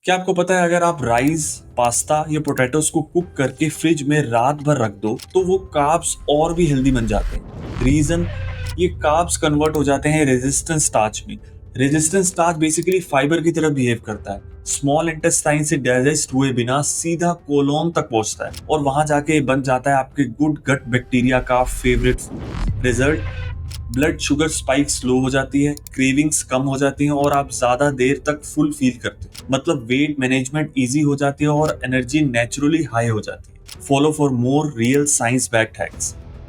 क्या आपको पता है अगर आप राइस, पास्ता या पोटैटोस को कुक करके फ्रिज में रात भर रख दो तो वो कार्ब्स और भी हेल्दी बन जाते हैं। रीजन, ये कार्ब्स कन्वर्ट हो जाते हैं रेजिस्टेंस स्टार्च में। रेजिस्टेंस स्टार्च बेसिकली फाइबर की तरह बिहेव करता है। स्मॉल इंटेस्टाइन से डाइजेस्ट हुए बिना सीधा कोलोन तक पहुंचता है और वहां जाके बन जाता है आपके गुड गट बैक्टीरिया का favourite food. Result, blood sugar spike slow हो जाती है, क्रेविंग्स कम हो जाती हैं और आप ज्यादा देर तक फुल फील करते हैं। मतलब वेट मैनेजमेंट इजी हो जाती है और एनर्जी नेचुरली हाई हो जाती है। Follow for more real science backed hacks.